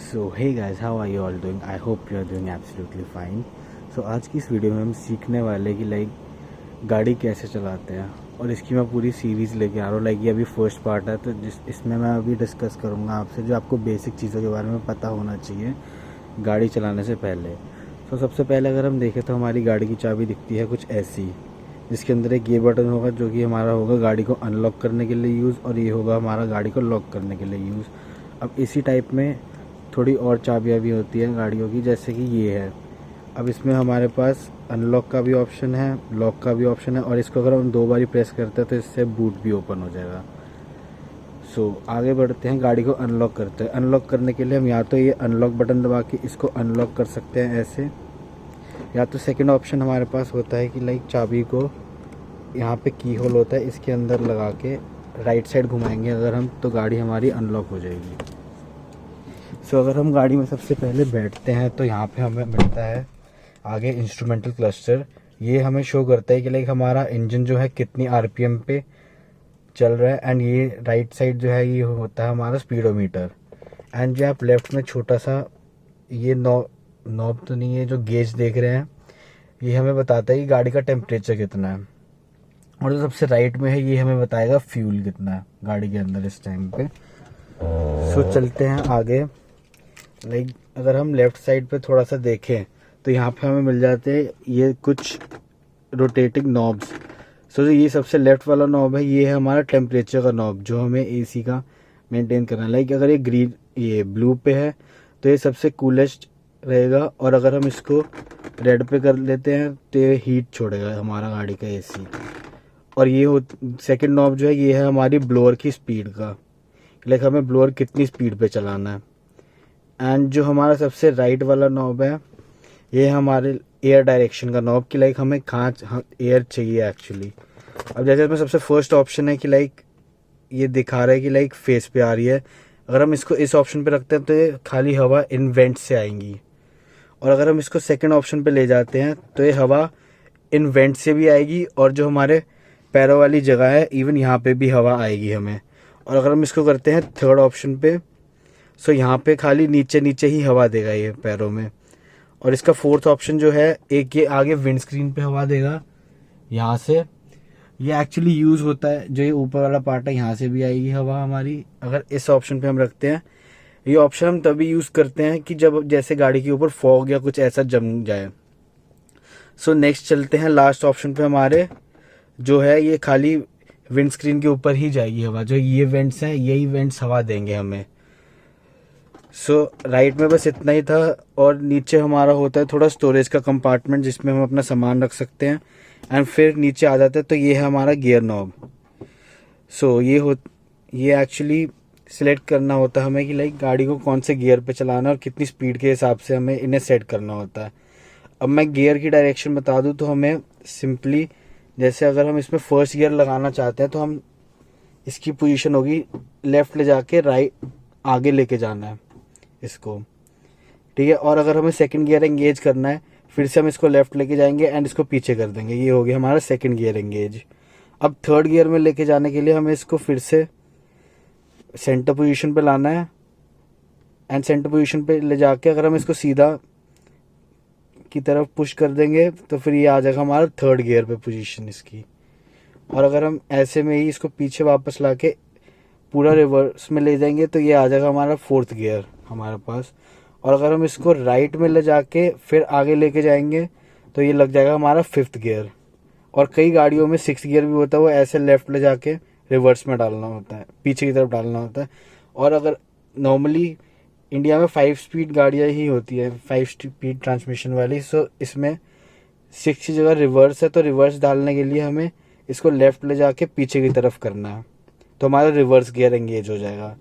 So hey guys, how are you all doing? I hope you are doing absolutely fine. So आज की इस video में हम सीखने वाले कि गाड़ी कैसे चलाते हैं, और इसकी मैं पूरी सीरीज़ लेके आ रहा हूँ। ये अभी फर्स्ट पार्ट है, तो इसमें मैं अभी डिस्कस करूँगा आपसे जो आपको बेसिक चीज़ों के बारे में पता होना चाहिए गाड़ी चलाने से पहले। तो सबसे पहले अगर हम देखें तो हमारी गाड़ी की चाबी दिखती है कुछ ऐसी, जिसके अंदर एक ये बटन होगा जो कि हमारा होगा गाड़ी को अनलॉक करने के लिए यूज़, और ये होगा हमारा गाड़ी को लॉक करने के लिए यूज़। अब इसी टाइप में थोड़ी और चाबियाँ भी होती हैं गाड़ियों की, जैसे कि ये है। अब इसमें हमारे पास अनलॉक का भी ऑप्शन है, लॉक का भी ऑप्शन है, और इसको अगर हम 2 बार प्रेस करते हैं तो इससे बूट भी ओपन हो जाएगा। सो आगे बढ़ते हैं, गाड़ी को अनलॉक करते हैं। अनलॉक करने के लिए हम या तो ये अनलॉक बटन दबा के इसको अनलॉक कर सकते हैं ऐसे, या तो सेकंड ऑप्शन हमारे पास होता है कि चाबी को यहाँ पे की होल होता है, इसके अंदर लगा के राइट साइड घुमाएंगे अगर हम, तो गाड़ी हमारी अनलॉक हो जाएगी। सो अगर हम गाड़ी में सबसे पहले बैठते हैं तो यहाँ पे हमें मिलता है आगे इंस्ट्रूमेंटल क्लस्टर। ये हमें शो करता है कि हमारा इंजन जो है कितनी आरपीएम पे चल रहा है, एंड ये राइट साइड जो है ये होता है हमारा स्पीडोमीटर। एंड जो आप लेफ्ट में छोटा सा ये नॉब तो नहीं है, जो गेज देख रहे हैं, ये हमें बताता है कि गाड़ी का टेम्परेचर कितना है। और जो सबसे राइट में है ये हमें बताएगा फ्यूल कितना है गाड़ी के अंदर इस टाइम पे। सो चलते हैं आगे। अगर हम लेफ़्ट साइड पे थोड़ा सा देखें तो यहाँ पे हमें मिल जाते हैं ये कुछ रोटेटिंग नॉब्स। सो ये सबसे लेफ्ट वाला नॉब है, ये है हमारा टेम्परेचर का नॉब जो हमें एसी का मेंटेन करना है। अगर ये ब्लू पे है तो ये सबसे कूलेस्ट रहेगा, और अगर हम इसको रेड पे कर लेते हैं तो ये हीट छोड़ेगा हमारा गाड़ी का एसी। और ये सेकंड नॉब जो है ये है हमारी ब्लोअर की स्पीड का, हमें ब्लोअर कितनी स्पीड पे चलाना है। एंड जो हमारा सबसे राइट वाला नॉब है ये हमारे एयर डायरेक्शन का नॉब, कि हमें कहाँ एयर चाहिए एक्चुअली। अब जैसे इसमें सबसे फर्स्ट ऑप्शन है कि ये दिखा रहा है कि फेस पे आ रही है। अगर हम इसको इस ऑप्शन पे रखते हैं तो ये खाली हवा इन वेंट से आएंगी, और अगर हम इसको सेकंड ऑप्शन पे ले जाते हैं तो ये हवा इन वेंट से भी आएगी, और जो हमारे पैरों वाली जगह है इवन यहाँ पे भी हवा आएगी हमें। और अगर हम इसको करते हैं थर्ड ऑप्शन पे, सो यहाँ पे खाली नीचे नीचे ही हवा देगा ये पैरों में। और इसका फोर्थ ऑप्शन जो है, एक ये आगे विंड स्क्रीन पे हवा देगा यहाँ से। ये एक्चुअली यूज़ होता है, जो ये ऊपर वाला पार्ट है यहाँ से भी आएगी हवा हमारी अगर इस ऑप्शन पे हम रखते हैं। ये ऑप्शन हम तभी यूज़ करते हैं कि जब जैसे गाड़ी के ऊपर फॉग या कुछ ऐसा जम जाए। सो नेक्स्ट चलते हैं लास्ट ऑप्शन पे हमारे, जो है ये खाली विंड स्क्रीन के ऊपर ही जाएगी हवा। जो ये वेंट्स हैं यही वेंट्स हवा देंगे हमें। सो राइट में बस इतना ही था, और नीचे हमारा होता है थोड़ा स्टोरेज का कंपार्टमेंट जिसमें हम अपना सामान रख सकते हैं। एंड फिर नीचे आ जाता है तो ये है हमारा गियर नॉब। सो ये एक्चुअली सिलेक्ट करना होता है हमें कि गाड़ी को कौन से गियर पे चलाना है और कितनी स्पीड के हिसाब से हमें इन्हें सेट करना होता है। अब मैं गियर की डायरेक्शन बता दूं तो हमें सिंपली, जैसे अगर हम इसमें फर्स्ट गियर लगाना चाहते हैं तो हम इसकी पोजीशन होगी लेफ़्ट ले जाके राइट आगे लेके जाना है इसको, ठीक है। और अगर हमें सेकंड गियर एंगेज करना है फिर से हम इसको लेफ़्ट लेके जाएंगे एंड इसको पीछे कर देंगे। ये हो गया हमारा सेकंड गियर एंगेज। अब थर्ड गियर में लेके जाने के लिए हमें इसको फिर से सेंटर पोजीशन पे लाना है, एंड सेंटर पोजीशन पे ले जाके अगर हम इसको सीधा की तरफ पुश कर देंगे तो फिर ये आ जाएगा हमारा थर्ड गियर पे पोजीशन इसकी। और अगर हम ऐसे में ही इसको पीछे वापस लाके पूरा रिवर्स में ले जाएंगे तो ये आ जाएगा हमारा फोर्थ गियर हमारे पास। और अगर हम इसको राइट में ले जाके फिर आगे लेके जाएंगे तो ये लग जाएगा हमारा फिफ्थ गियर। और कई गाड़ियों में सिक्स गियर भी होता है, वो ऐसे लेफ्ट ले जाके रिवर्स में डालना होता है, पीछे की तरफ डालना होता है। और अगर नॉर्मली इंडिया में 5 स्पीड गाड़ियाँ ही होती है, 5 स्पीड ट्रांसमिशन वाली। सो इसमें 6 की जगह रिवर्स है, तो रिवर्स डालने के लिए हमें इसको लेफ्ट ले जाके पीछे की तरफ करना है, तो हमारा रिवर्स गियर एंगेज हो जाएगा।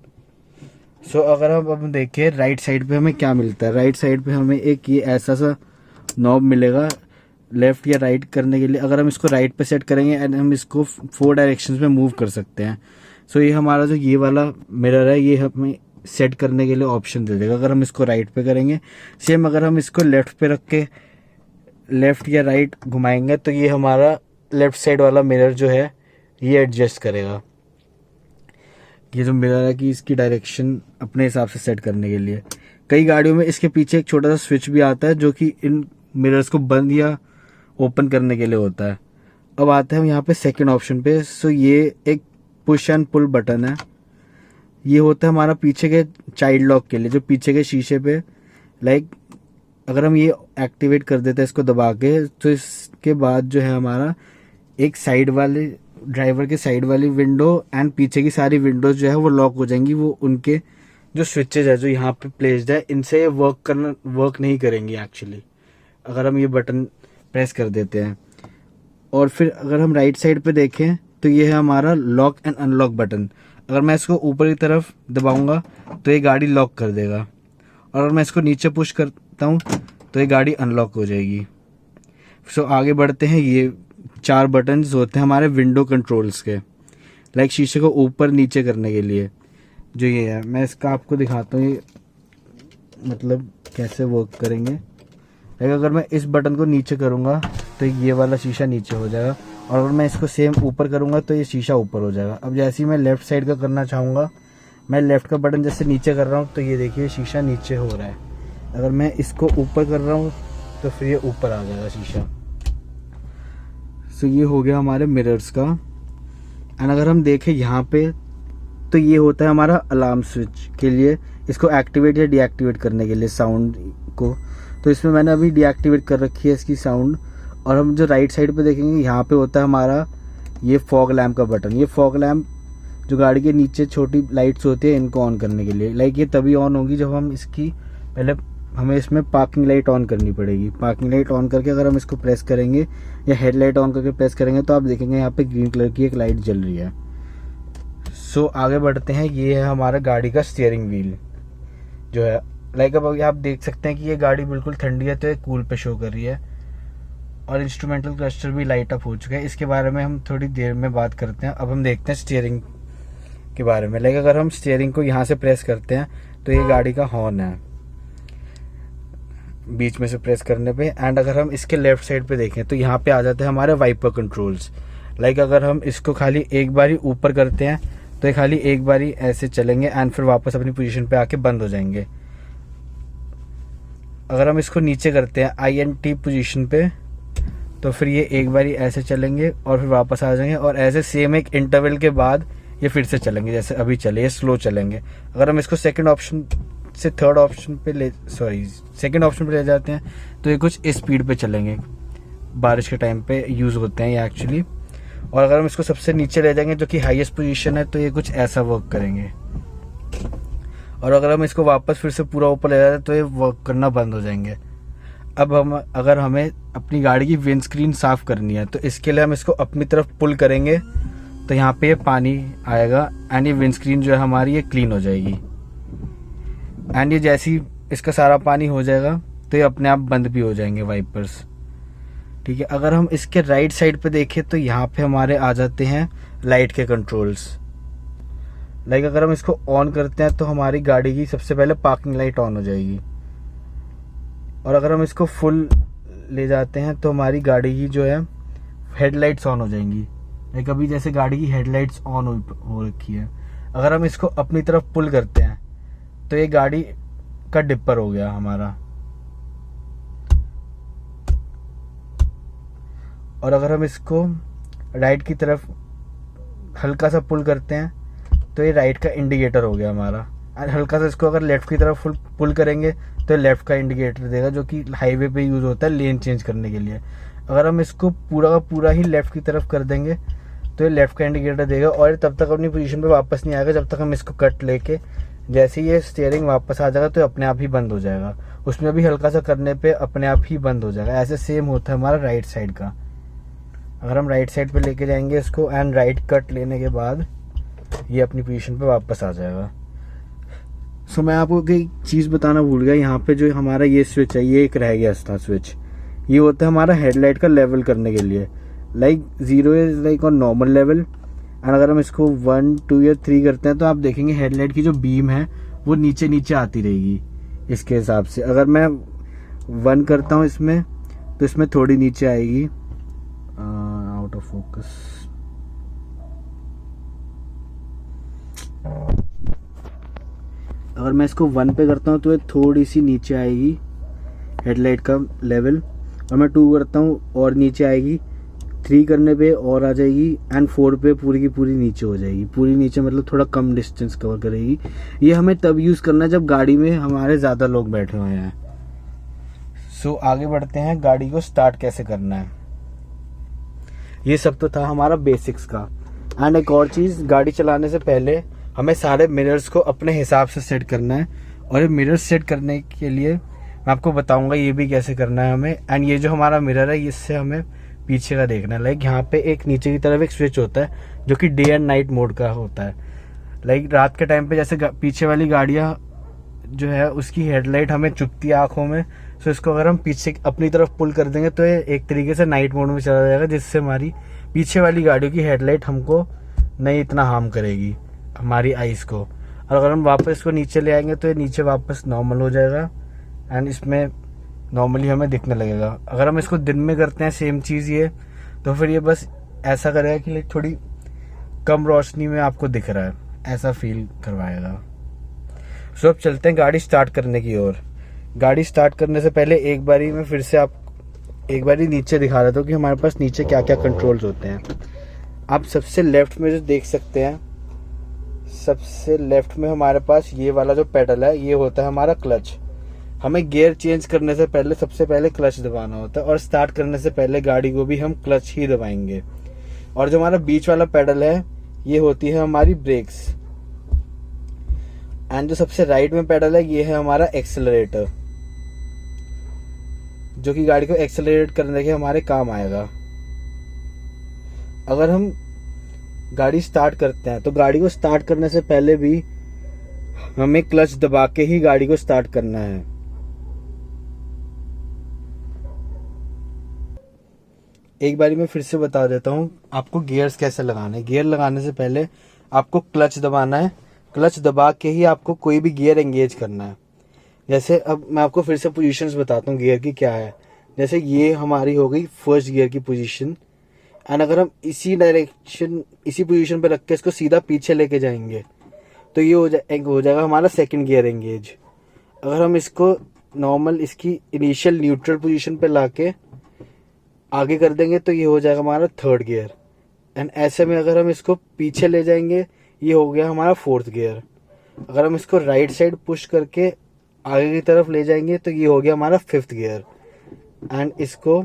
सो अगर हम अब देखें राइट साइड पे हमें क्या मिलता है, राइट साइड पे हमें एक ये ऐसा सा नॉब मिलेगा लेफ़्ट या राइट करने के लिए। अगर हम इसको राइट पे सेट करेंगे एंड हम इसको 4 डायरेक्शंस में मूव कर सकते हैं। सो ये हमारा जो ये वाला मिरर है ये हमें सेट करने के लिए ऑप्शन दे देगा अगर हम इसको राइट पे करेंगे। सेम अगर हम इसको लेफ़्ट पे रख के लेफ़्ट या राइट घुमाएंगे तो ये हमारा लेफ़्ट साइड वाला मिरर जो है ये एडजस्ट करेगा। ये जो मिरर है कि इसकी डायरेक्शन अपने हिसाब से सेट करने के लिए। कई गाड़ियों में इसके पीछे एक छोटा सा स्विच भी आता है जो कि इन मिरर्स को बंद या ओपन करने के लिए होता है। अब आते हैं हम यहाँ पे सेकंड ऑप्शन पे। सो ये एक पुश एंड पुल बटन है। ये होता है हमारा पीछे के चाइल्ड लॉक के लिए, जो पीछे के शीशे पे अगर हम ये एक्टिवेट कर देते हैं इसको दबा के, तो इसके बाद जो है हमारा एक साइड वाले ड्राइवर के साइड वाली विंडो एंड पीछे की सारी विंडोज जो है वो लॉक हो जाएंगी। वो उनके जो स्विचेज है जो यहाँ पे प्लेस्ड है, इनसे ये वर्क नहीं करेंगी एक्चुअली, अगर हम ये बटन प्रेस कर देते हैं। और फिर अगर हम राइट साइड पे देखें तो ये है हमारा लॉक एंड अनलॉक बटन। अगर मैं इसको ऊपर की तरफ दबाऊंगा तो ये गाड़ी लॉक कर देगा, और अगर मैं इसको नीचे पुश करता हूँ तो ये गाड़ी अनलॉक हो जाएगी। सो आगे बढ़ते हैं। ये 4 बटन्स होते हैं हमारे विंडो कंट्रोल्स के, शीशे को ऊपर नीचे करने के लिए। जो ये है, मैं इसका आपको दिखाता हूँ ये मतलब कैसे वर्क करेंगे। अगर मैं इस बटन को नीचे करूँगा तो ये वाला शीशा नीचे हो जाएगा, और अगर मैं इसको सेम ऊपर करूँगा तो ये शीशा ऊपर हो जाएगा। अब जैसे ही मैं लेफ़्ट साइड का करना चाहूँगा, मैं लेफ़्ट का बटन जैसे नीचे कर रहा हूँ तो ये देखिए शीशा नीचे हो रहा है। अगर मैं इसको ऊपर कर रहा हूँ तो फिर ये ऊपर आ जाएगा शीशा। सो ये हो गया हमारे मिरर्स का। एंड अगर हम देखें यहाँ पे तो ये होता है हमारा अलार्म स्विच के लिए, इसको एक्टिवेट या डीएक्टिवेट करने के लिए साउंड को। तो इसमें मैंने अभी डीएक्टिवेट कर रखी है इसकी साउंड। और हम जो राइट साइड पे देखेंगे यहाँ पे होता है हमारा ये फॉग लैम्प का बटन। ये फॉग लैम्प जो गाड़ी के नीचे छोटी लाइट्स होती है इनको ऑन करने के लिए, ये तभी ऑन होगी जब हम इसकी पहले हमें इसमें पार्किंग लाइट ऑन करनी पड़ेगी। पार्किंग लाइट ऑन करके अगर हम इसको प्रेस करेंगे या हेडलाइट ऑन करके प्रेस करेंगे तो आप देखेंगे यहाँ पे ग्रीन कलर की एक लाइट जल रही है। सो आगे बढ़ते हैं। ये है हमारा गाड़ी का स्टीयरिंग व्हील जो है अब अभी आप देख सकते हैं कि ये गाड़ी बिल्कुल ठंडी है तो ये कूल पे शो कर रही है, और इंस्ट्रूमेंटल क्लस्टर भी लाइट अप हो चुका है। इसके बारे में हम थोड़ी देर में बात करते हैं। अब हम देखते हैं स्टीयरिंग के बारे में। अगर हम स्टीयरिंग को यहाँ से प्रेस करते हैं तो ये गाड़ी का हॉर्न है बीच में से प्रेस करने पे। एंड अगर हम इसके लेफ्ट साइड पे देखें तो यहाँ पे आ जाते हैं हमारे वाइपर कंट्रोल्स। अगर हम इसको खाली एक बारी ऊपर करते हैं तो ये खाली एक बारी ऐसे चलेंगे एंड फिर वापस अपनी पोजीशन पे आके बंद हो जाएंगे। अगर हम इसको नीचे करते हैं INT पोजीशन पे तो फिर ये एक बारी ऐसे चलेंगे और फिर वापस आ जाएंगे, और ऐसे सेम एक इंटरवल के बाद ये फिर से चलेंगे जैसे अभी चले, ये स्लो चलेंगे। अगर हम इसको सेकंड ऑप्शन से सेकंड ऑप्शन पे ले जाते हैं तो ये कुछ स्पीड पे चलेंगे। बारिश के टाइम पे यूज़ होते हैं ये एक्चुअली। और अगर हम इसको सबसे नीचे ले जाएंगे जो कि हाईएस्ट पोजीशन है तो ये कुछ ऐसा वर्क करेंगे। और अगर हम इसको वापस फिर से पूरा ऊपर ले जाते हैं तो ये वर्क करना बंद हो जाएंगे। अब अगर हमें अपनी गाड़ी की विंडस्क्रीन साफ़ करनी है तो इसके लिए हम इसको अपनी तरफ पुल करेंगे तो यहाँ पे ये पानी आएगा एंड ये विंडस्क्रीन जो है हमारी ये क्लीन हो जाएगी। एंड ये जैसी इसका सारा पानी हो जाएगा तो ये अपने आप बंद भी हो जाएंगे वाइपर्स। ठीक है। अगर हम इसके राइट साइड पे देखें तो यहाँ पे हमारे आ जाते हैं लाइट के कंट्रोल्स। अगर हम इसको ऑन करते हैं तो हमारी गाड़ी की सबसे पहले पार्किंग लाइट ऑन हो जाएगी, और अगर हम इसको फुल ले जाते हैं तो हमारी गाड़ी की जो है हेडलाइट्स ऑन हो जाएंगी। अभी जैसे गाड़ी की हेडलाइट्स ऑन हो रखी है। अगर हम इसको अपनी तरफ पुल करते हैं तो ये गाड़ी का डिपर हो गया हमारा। और अगर हम इसको राइट की तरफ हल्का सा पुल करते हैं तो ये राइट का इंडिकेटर हो गया हमारा। और हल्का सा इसको अगर लेफ्ट की तरफ पुल करेंगे तो लेफ्ट का इंडिकेटर देगा, जो कि हाईवे पे यूज़ होता है लेन चेंज करने के लिए। अगर हम इसको पूरा का पूरा ही लेफ्ट की तरफ कर देंगे तो ये लेफ्ट का इंडिकेटर देगा, और तब तक अपनी पोजीशन पे वापस नहीं आएगा जब तक हम इसको कट लेके, जैसे ही ये स्टीयरिंग वापस आ जाएगा तो अपने आप ही बंद हो जाएगा। उसमें भी हल्का सा करने पे अपने आप ही बंद हो जाएगा। ऐसे सेम होता है हमारा राइट साइड का। अगर हम राइट साइड पे लेके जाएंगे इसको एंड राइट कट लेने के बाद ये अपनी पोजीशन पे वापस आ जाएगा। सो मैं आपको एक चीज़ बताना भूल गया। यहाँ पे जो हमारा ये स्विच है, ये एक रह गया था स्विच। ये होता है हमारा हेडलाइट का लेवल करने के लिए। 0 is on normal level, and अगर हम इसको 1 2 या 3 करते हैं तो आप देखेंगे हेडलाइट की जो बीम है वो नीचे नीचे आती रहेगी इसके हिसाब से। अगर मैं 1 करता हूँ इसमें तो इसमें थोड़ी नीचे आएगी। Out of focus. अगर मैं इसको 1 पे करता हूँ तो ये थोड़ी सी नीचे आएगी हेडलाइट का लेवल, और मैं 2 करता हूँ और नीचे आएगी, 3 करने पे और आ जाएगी, एंड 4 पे पूरी की पूरी नीचे हो जाएगी। पूरी नीचे मतलब थोड़ा कम डिस्टेंस कवर करेगी। ये हमें तब यूज़ करना है जब गाड़ी में हमारे ज़्यादा लोग बैठे हुए हैं। सो आगे बढ़ते हैं, गाड़ी को स्टार्ट कैसे करना है। ये सब तो था हमारा बेसिक्स का। एंड एक और चीज़, गाड़ी चलाने से पहले हमें सारे मिरर्स को अपने हिसाब से सेट करना है, और ये मिरर्स सेट करने के लिए मैं आपको बताऊंगा ये भी कैसे करना है हमें। एंड ये जो हमारा मिरर है इससे हमें पीछे का देखना है। लाइक यहाँ पे एक नीचे की तरफ एक स्विच होता है जो कि डे एंड नाइट मोड का होता है। लाइक रात के टाइम पे जैसे पीछे वाली गाड़ियाँ जो है उसकी हेडलाइट हमें चुभती है आँखों में, सो इसको अगर हम पीछे अपनी तरफ पुल कर देंगे तो ये एक तरीके से नाइट मोड में चला जाएगा, जिससे हमारी पीछे वाली गाड़ियों की हेडलाइट हमको नहीं इतना हार्म करेगी हमारी आइस को। और अगर हम वापस इसको नीचे ले आएंगे तो ये नीचे वापस नॉर्मल हो जाएगा एंड इसमें नॉर्मली हमें दिखने लगेगा। अगर हम इसको दिन में करते हैं सेम चीज़ ये, तो फिर ये बस ऐसा करेगा कि लाइक थोड़ी कम रोशनी में आपको दिख रहा है, ऐसा फील करवाएगा। सो अब चलते हैं गाड़ी स्टार्ट करने की ओर। गाड़ी स्टार्ट करने से पहले एक बारी मैं फिर से एक बारी नीचे दिखा देता हूँ कि हमारे पास नीचे क्या क्या कंट्रोल्स होते हैं। आप सबसे लेफ्ट में जो देख सकते हैं, सबसे लेफ्ट में हमारे पास ये वाला जो पेडल है ये होता है हमारा क्लच। हमें गियर चेंज करने से पहले सबसे पहले क्लच दबाना होता है, और स्टार्ट करने से पहले गाड़ी को भी हम क्लच ही दबाएंगे। और जो हमारा बीच वाला पेडल है ये होती है हमारी ब्रेक्स, एंड जो सबसे राइट में पेडल है ये है हमारा एक्सेलरेटर, जो कि गाड़ी को एक्सेलरेट करने के हमारे काम आएगा। अगर हम गाड़ी स्टार्ट करते हैं तो गाड़ी को स्टार्ट करने से पहले भी हमें क्लच दबा के ही गाड़ी को स्टार्ट करना है। एक बारी मैं फिर से बता देता हूँ आपको गियर्स कैसे लगाने। गियर लगाने से पहले आपको क्लच दबाना है, क्लच दबा के ही आपको कोई भी गियर एंगेज करना है। जैसे अब मैं आपको फिर से पोजीशंस बताता हूँ गियर की क्या है। जैसे ये हमारी हो गई फर्स्ट गियर की पोजीशन, एंड अगर हम इसी पोजीशन पे रख के इसको सीधा पीछे लेके जाएंगे तो ये हो जाएगा हमारा सेकंड गियर एंगेज। अगर हम इसको नॉर्मल इसकी इनिशियल न्यूट्रल पोजीशन पे लाके आगे कर देंगे तो ये हो जाएगा हमारा थर्ड गियर, एंड ऐसे में अगर हम इसको पीछे ले जाएंगे ये हो गया हमारा फोर्थ गियर। अगर हम इसको राइट साइड पुश करके आगे की तरफ ले जाएंगे तो ये हो गया हमारा फिफ्थ गियर, एंड इसको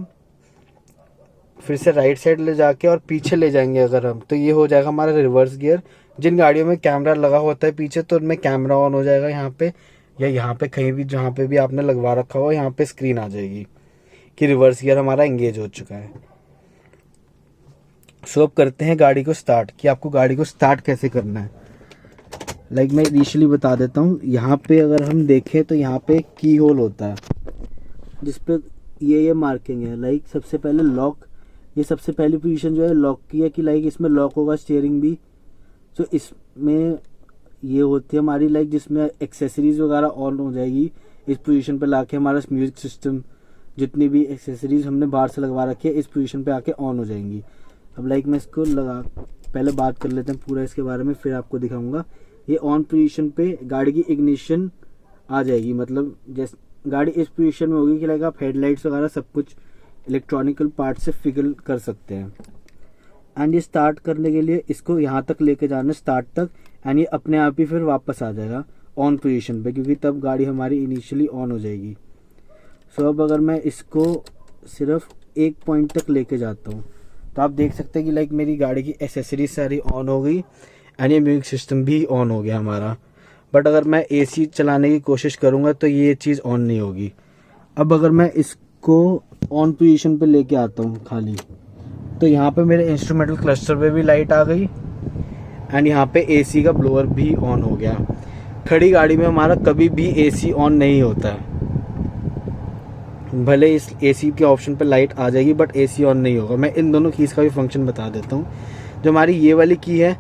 फिर से राइट साइड ले जाके और पीछे ले जाएंगे अगर हम तो ये हो जाएगा हमारा रिवर्स गियर। जिन गाड़ियों में कैमरा लगा होता है पीछे तो उनमें कैमरा ऑन हो जाएगा यहाँ पे, या यहाँ पे कहीं भी जहाँ पे भी आपने लगवा रखा हो यहाँ पे स्क्रीन आ जाएगी कि रिवर्स गियर हमारा एंगेज हो चुका है। सो अब करते हैं गाड़ी को स्टार्ट, कि आपको गाड़ी को स्टार्ट कैसे करना है। लाइक मैं इनिशियली बता देता हूँ, यहाँ पे अगर हम देखें तो यहाँ पे की होल होता है जिसपे ये मार्किंग है। लाइक सबसे पहले लॉक, ये सबसे पहली पोजीशन जो है लॉक की है कि लाइक इसमें लॉक होगा स्टीयरिंग भी। तो इसमें ये होती है हमारी लाइक जिसमें एक्सेसरीज वगैरह ऑन हो जाएगी। इस पोजीशन पे लाके हमारा म्यूजिक सिस्टम जितनी भी एक्सेसरीज हमने बाहर से लगवा रखी है इस पोजीशन पे आके ऑन हो जाएंगी। अब लाइक मैं इसको पहले बात कर लेते हैं पूरा इसके बारे में, फिर आपको दिखाऊंगा। ये ऑन पोजीशन पे गाड़ी की इग्निशन आ जाएगी, मतलब जैसे गाड़ी इस पोजीशन में होगी कि लाइक आप हेडलाइट्स वगैरह सब कुछ इलेक्ट्रॉनिकल पार्ट से फिगर कर सकते हैं। एंड ये स्टार्ट करने के लिए इसको यहाँ तक लेके जाना स्टार्ट तक, एंड ये अपने आप ही फिर वापस आ जाएगा ऑन पोजीशन पे, क्योंकि तब गाड़ी हमारी इनिशियली ऑन हो जाएगी। सो अब अगर मैं इसको सिर्फ एक पॉइंट तक लेके जाता हूँ तो आप देख सकते हैं कि लाइक मेरी गाड़ी की एसेसरीज सारी ऑन हो गई एंड ये म्यूजिक सिस्टम भी ऑन हो गया हमारा। बट अगर मैं एसी चलाने की कोशिश करूँगा तो ये चीज़ ऑन नहीं होगी। अब अगर मैं इसको ऑन पोजीशन पे लेके आता हूँ खाली, तो यहाँ पे मेरे इंस्ट्रूमेंटल क्लस्टर पे भी लाइट आ गई एंड यहाँ पे एसी का ब्लोअर भी ऑन हो गया। खड़ी गाड़ी में हमारा कभी भी एसी ऑन नहीं होता है, भले इस एसी के ऑप्शन पे लाइट आ जाएगी बट एसी ऑन नहीं होगा। मैं इन दोनों कीज़ का भी फंक्शन बता देता हूँ। जो हमारी ये वाली की है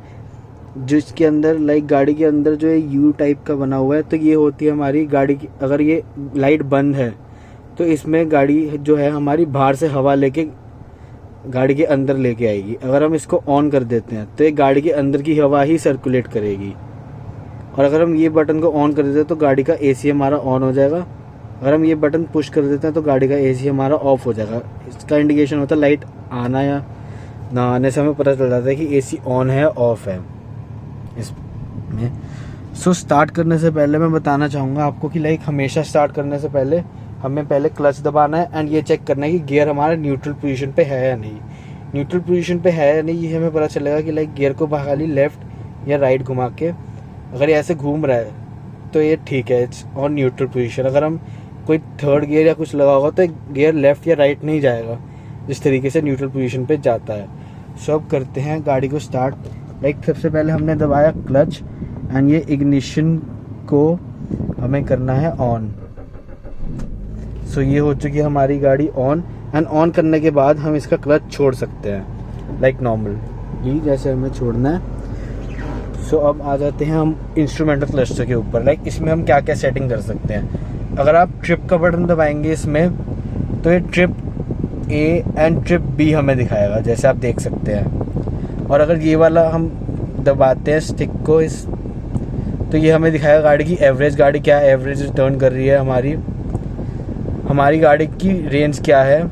जिसके अंदर लाइक गाड़ी के अंदर जो है यू टाइप का बना हुआ है, तो ये होती है हमारी गाड़ी की, अगर ये लाइट बंद है तो इसमें गाड़ी जो है हमारी बाहर से हवा लेके गाड़ी के अंदर लेके आएगी। अगर हम इसको ऑन कर देते हैं तो ये गाड़ी के अंदर की हवा ही सर्कुलेट करेगी। और अगर हम ये बटन को ऑन कर देते हैं तो गाड़ी का एसी हमारा ऑन हो जाएगा। अगर हम ये बटन पुश कर देते हैं तो गाड़ी का एसी हमारा ऑफ हो जाएगा। इसका इंडिकेशन होता है लाइट आना या ना आने से हमें पता चल जाता है कि एसी ऑन है ऑफ है इसमें। सो स्टार्ट करने से पहले मैं बताना चाहूँगा आपको कि लाइक हमेशा स्टार्ट करने से पहले हमें पहले क्लच दबाना है एंड ये चेक करना है कि गियर हमारा न्यूट्रल पोजीशन पे है या नहीं। न्यूट्रल पोजीशन पे है या नहीं ये हमें पता चलेगा कि लाइक गियर को खाली लेफ़्ट या राइट घुमा के, अगर ये ऐसे घूम रहा है तो ये ठीक है, इट्स ऑन न्यूट्रल पोजीशन। अगर हम कोई थर्ड गियर या कुछ लगा होगा तो गियर लेफ़्ट या राइट नहीं जाएगा जिस तरीके से न्यूट्रल पोजीशन पे जाता है। सो अब करते हैं गाड़ी को स्टार्ट। लाइक सबसे पहले हमने दबाया क्लच एंड ये इग्निशन को हमें करना है ऑन। सो ये हो चुकी है हमारी गाड़ी ऑन एंड ऑन करने के बाद हम इसका क्लच छोड़ सकते हैं लाइक नॉर्मली जैसे हमें छोड़ना है। सो अब आ जाते हैं हम इंस्ट्रूमेंटल क्लस्टर के ऊपर। लाइक इसमें हम क्या क्या सेटिंग कर सकते हैं। अगर आप ट्रिप का बटन दबाएंगे इसमें तो ये trip A and trip B हमें दिखाएगा जैसे आप देख सकते हैं। और अगर ये वाला हम दबाते हैं स्टिक को इस तो ये हमें दिखाएगा गाड़ी की एवरेज, गाड़ी क्या एवरेज रिटर्न कर रही है, हमारी गाड़ी की रेंज क्या है,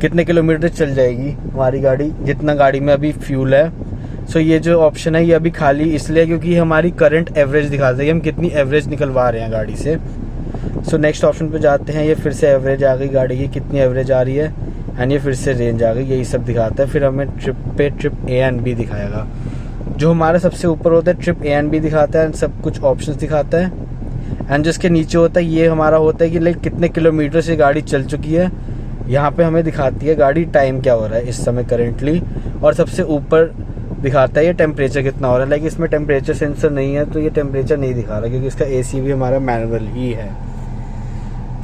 कितने किलोमीटर चल जाएगी हमारी गाड़ी, जितना गाड़ी में अभी फ्यूल है। सो ये जो ऑप्शन है ये अभी खाली इसलिए क्योंकि हमारी करंट एवरेज दिखाता है कि हम कितनी एवरेज निकलवा रहे हैं गाड़ी से। सो नेक्स्ट ऑप्शन पे जाते हैं। ये फिर से एवरेज आ गई गाड़ी की, कितनी एवरेज आ रही है एंड ये फिर से रेंज आ गई, यही सब दिखाता है। फिर हमें ट्रिप ए एंड बी दिखाएगा। जो हमारे सबसे ऊपर होता है ट्रिप ए एंड बी दिखाता है एंड सब कुछ ऑप्शंस दिखाता है। एंड जिसके नीचे होता है ये हमारा होता है कि लाइक कितने किलोमीटर से गाड़ी चल चुकी है। यहाँ पे हमें दिखाती है गाड़ी टाइम क्या हो रहा है इस समय करेंटली। और सबसे ऊपर दिखाता है ये टेम्परेचर कितना हो रहा है। लाइक इसमें टेम्परेचर सेंसर नहीं है तो ये टेम्परेचर नहीं दिखा रहा क्योंकि इसका एसी भी हमारा मैनुअल ही है।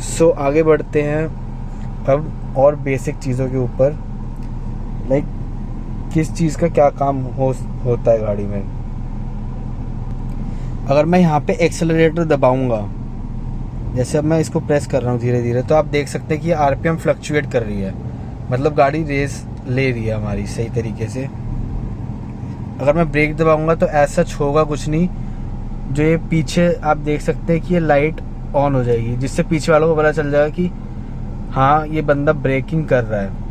सो आगे बढ़ते हैं अब और बेसिक चीज़ों के ऊपर। लाइक किस चीज़ का क्या काम होता है गाड़ी में। अगर मैं यहाँ पे एक्सेलरेटर दबाऊंगा, जैसे अब मैं इसको प्रेस कर रहा हूँ धीरे धीरे, तो आप देख सकते हैं कि आरपीएम फ्लक्चुएट कर रही है, मतलब गाड़ी रेस ले रही है हमारी सही तरीके से। अगर मैं ब्रेक दबाऊंगा तो ऐसा सच होगा कुछ नहीं। जो ये पीछे आप देख सकते हैं कि ये लाइट ऑन हो जाएगी जिससे पीछे वालों को पता चल जाएगा कि हाँ ये बंदा ब्रेकिंग कर रहा है।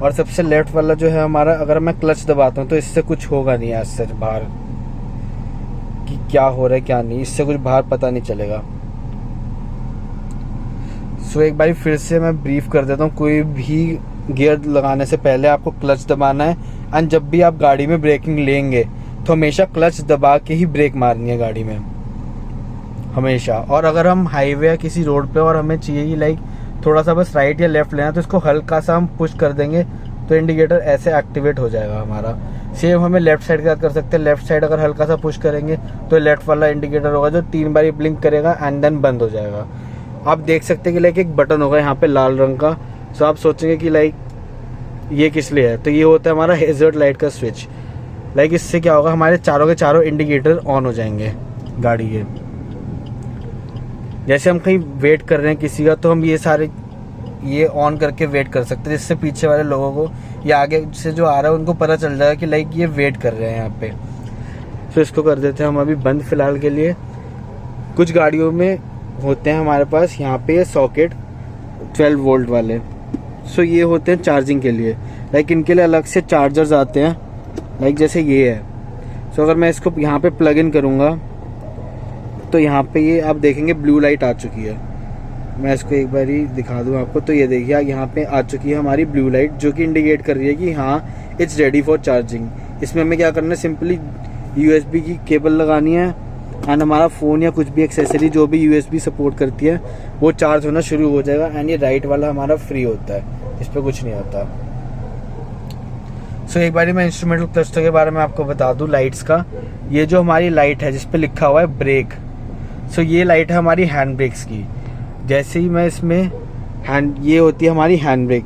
और सबसे लेफ्ट वाला जो है हमारा, अगर मैं क्लच दबाता हूँ तो इससे कुछ होगा नहीं ऐसा सच बाहर कि क्या हो रहा है क्या नहीं, इससे कुछ बाहर पता नहीं चलेगा। सो एक बार फिर से मैं ब्रीफ कर देता हूँ। कोई भी गियर लगाने से पहले आपको क्लच दबाना है एंड जब भी आप गाड़ी में ब्रेकिंग लेंगे तो हमेशा क्लच दबा के ही ब्रेक मारनी है गाड़ी में हमेशा। और अगर हम हाईवे या किसी रोड पे और हमें चाहिए कि लाइक थोड़ा सा बस राइट या लेफ्ट लेना तो इसको हल्का सा हम पुश कर देंगे तो इंडिकेटर ऐसे एक्टिवेट हो जाएगा हमारा। सेम हमें लेफ्ट साइड का कर सकते हैं। लेफ्ट साइड अगर हल्का सा पुश करेंगे तो लेफ्ट वाला इंडिकेटर होगा जो 3 बार ब्लिंक करेगा एंड देन बंद हो जाएगा। आप देख सकते हैं कि लाइक एक बटन होगा यहाँ पे लाल रंग का। सो आप सोचेंगे कि लाइक ये किस लिए है, तो ये होता है हमारा हैज़र्ड लाइट का स्विच। लाइक इससे क्या होगा, हमारे चारों के चारों इंडिकेटर ऑन हो जाएंगे गाड़ी के। जैसे हम कहीं वेट कर रहे हैं किसी का तो हम ये ऑन करके वेट कर सकते हैं जिससे पीछे वाले लोगों को या आगे से जो आ रहा है उनको पता चल जाएगा कि लाइक ये वेट कर रहे हैं यहाँ पे। तो इसको कर देते हैं हम अभी बंद फिलहाल के लिए। कुछ गाड़ियों में होते हैं हमारे पास यहाँ पे सॉकेट 12 वोल्ट वाले। सो ये होते हैं चार्जिंग के लिए। लाइक इनके लिए अलग से चार्जर्स आते हैं, लाइक जैसे ये है। सो अगर मैं इसको यहाँ पे प्लग इन करूँगा तो यहाँ पे ये आप देखेंगे ब्लू लाइट आ चुकी है। मैं इसको एक बार ही दिखा दूँ आपको, तो ये देखिए यहाँ पे आ चुकी है हमारी ब्लू लाइट जो कि इंडिकेट कर रही है कि हाँ इट्स रेडी फॉर चार्जिंग। इसमें हमें क्या करना है, सिंपली USB की केबल लगानी है एंड हमारा फ़ोन या कुछ भी एक्सेसरी जो भी USB सपोर्ट करती है वो चार्ज होना शुरू हो जाएगा एंड ये राइट वाला हमारा फ्री होता है, इस पर कुछ नहीं होता। सो एक बार मैं इंस्ट्रूमेंटल क्लस्टर के बारे में आपको बता दूं लाइट्स का। ये जो हमारी लाइट है जिस पे लिखा हुआ है ब्रेक, सो ये लाइट है हमारी हैंड ब्रेक्स की। जैसे ही मैं इसमें ये होती है हमारी हैंड ब्रेक।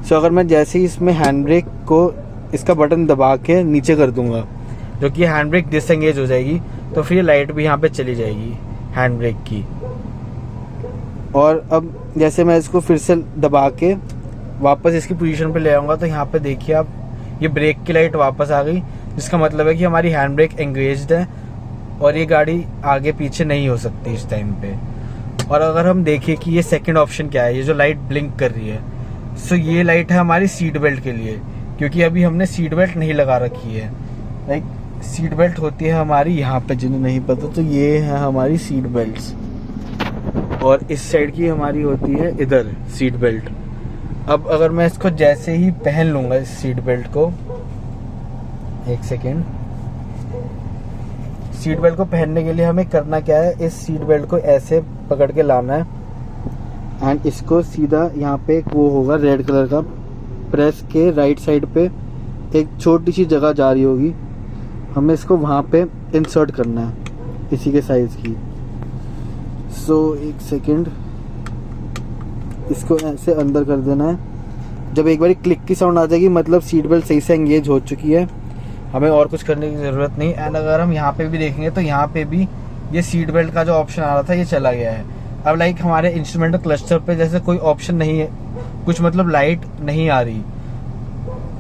सो अगर मैं जैसे ही इसमें हैंड ब्रेक को इसका बटन दबा के नीचे कर दूंगा जो कि हैंड ब्रेक डिसएंगेज हो जाएगी, तो फिर ये लाइट भी यहाँ पे चली जाएगी हैंड ब्रेक की। और अब जैसे मैं इसको फिर से दबा के वापस इसकी पोजीशन पे ले आऊँगा तो यहाँ पे देखिए आप, ये ब्रेक की लाइट वापस आ गई जिसका मतलब है कि हमारी हैंड ब्रेक एंगेज्ड है और ये गाड़ी आगे पीछे नहीं हो सकती इस टाइम पे। और अगर हम देखें कि ये सेकंड ऑप्शन क्या है, ये जो लाइट ब्लिंक कर रही है, सो ये लाइट है हमारी सीट बेल्ट के लिए, क्योंकि अभी हमने सीट बेल्ट नहीं लगा रखी है। लाइक सीट बेल्ट होती है हमारी यहाँ पे, जिन्हें नहीं पता तो ये है हमारी सीट बेल्ट्स, और इस साइड की हमारी होती है इधर सीट बेल्ट। अब अगर मैं इसको जैसे ही पहन लूंगा इस सीट बेल्ट को, एक सेकेंड, सीट बेल्ट को पहनने के लिए हमें करना क्या है, इस सीट बेल्ट को ऐसे पकड़ के लाना है एंड इसको सीधा यहाँ पे एक वो होगा रेड कलर का, प्रेस के राइट साइड पे एक छोटी सी जगह जा रही होगी, हमें इसको वहाँ पे इंसर्ट करना है इसी के साइज की। सो एक सेकेंड, इसको ऐसे अंदर कर देना है। जब एक बार क्लिक की साउंड आ जाएगी मतलब सीट बेल्ट सही से एंगेज हो चुकी है, हमें और कुछ करने की ज़रूरत नहीं। एंड अगर हम यहाँ पे भी देखेंगे तो यहाँ पे भी ये सीट बेल्ट का जो ऑप्शन आ रहा था ये चला गया है। अब लाइक हमारे इंस्ट्रूमेंटल क्लस्टर पे जैसे कोई ऑप्शन नहीं है, कुछ मतलब लाइट नहीं आ रही,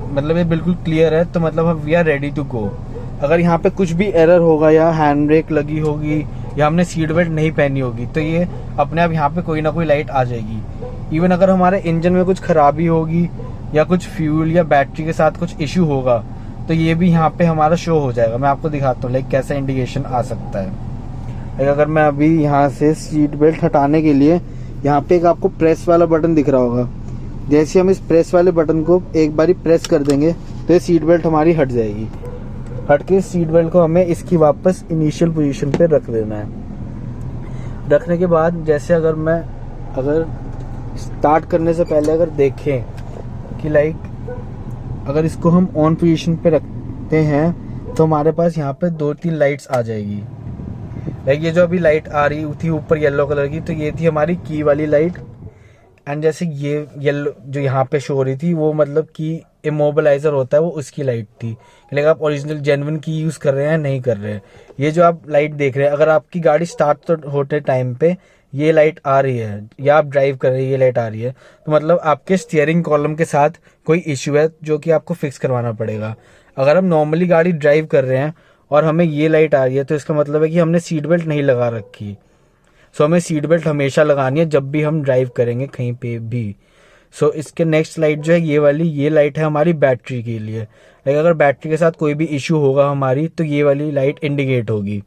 मतलब ये बिल्कुल क्लियर है, तो मतलब हम we are ready to go. अगर यहाँ पे कुछ भी एरर होगा या हैंड ब्रेक लगी होगी या हमने सीट बेल्ट नहीं पहनी होगी तो ये अपने आप यहाँ पे कोई ना कोई लाइट आ जाएगी। इवन अगर हमारे इंजन में कुछ खराबी होगी या कुछ फ्यूल या बैटरी के साथ कुछ इश्यू होगा तो ये भी यहाँ पे हमारा शो हो जाएगा। मैं आपको दिखाता हूँ लाइक कैसा इंडिकेशन आ सकता है। अगर मैं अभी यहाँ से सीट बेल्ट हटाने के लिए, यहाँ पे एक आपको प्रेस वाला बटन दिख रहा होगा, जैसे हम इस प्रेस वाले बटन को एक बारी प्रेस कर देंगे तो ये सीट बेल्ट हमारी हट जाएगी। हट के सीट बेल्ट को हमें इसकी वापस इनिशियल पोजीशन पे रख देना है। रखने के बाद जैसे अगर स्टार्ट करने से पहले अगर देखें कि लाइक अगर इसको हम ऑन पोजीशन पे रखते हैं तो हमारे पास यहाँ पे 2-3 लाइट्स आ जाएगी। लाइक ये जो अभी लाइट आ रही थी ऊपर येलो कलर की, तो ये थी हमारी की वाली लाइट। एंड जैसे ये येलो जो यहाँ पे शो हो रही थी वो मतलब की इमोबिलाइजर होता है, वो उसकी लाइट थी। लेकिन आप ओरिजिनल जेन्युइन की यूज़ कर रहे हैं नहीं कर रहे हैं। ये जो आप लाइट देख रहे हैं, अगर आपकी गाड़ी स्टार्ट तो होते टाइम पे ये लाइट आ रही है या आप ड्राइव कर रहे हैं ये लाइट आ रही है, तो मतलब आपके स्टीयरिंग कॉलम के साथ कोई इश्यू है जो कि आपको फिक्स करवाना पड़ेगा। अगर हम नॉर्मली गाड़ी ड्राइव कर रहे हैं और हमें ये लाइट आ रही है तो इसका मतलब है कि हमने सीट बेल्ट नहीं लगा रखी। सो हमें सीट बेल्ट हमेशा लगानी है जब भी हम ड्राइव करेंगे कहीं पे भी। सो इसके नेक्स्ट लाइट जो है ये वाली, ये लाइट है हमारी बैटरी के लिए। लाइक अगर बैटरी के साथ कोई भी इश्यू होगा हमारी तो ये वाली लाइट इंडिकेट होगी।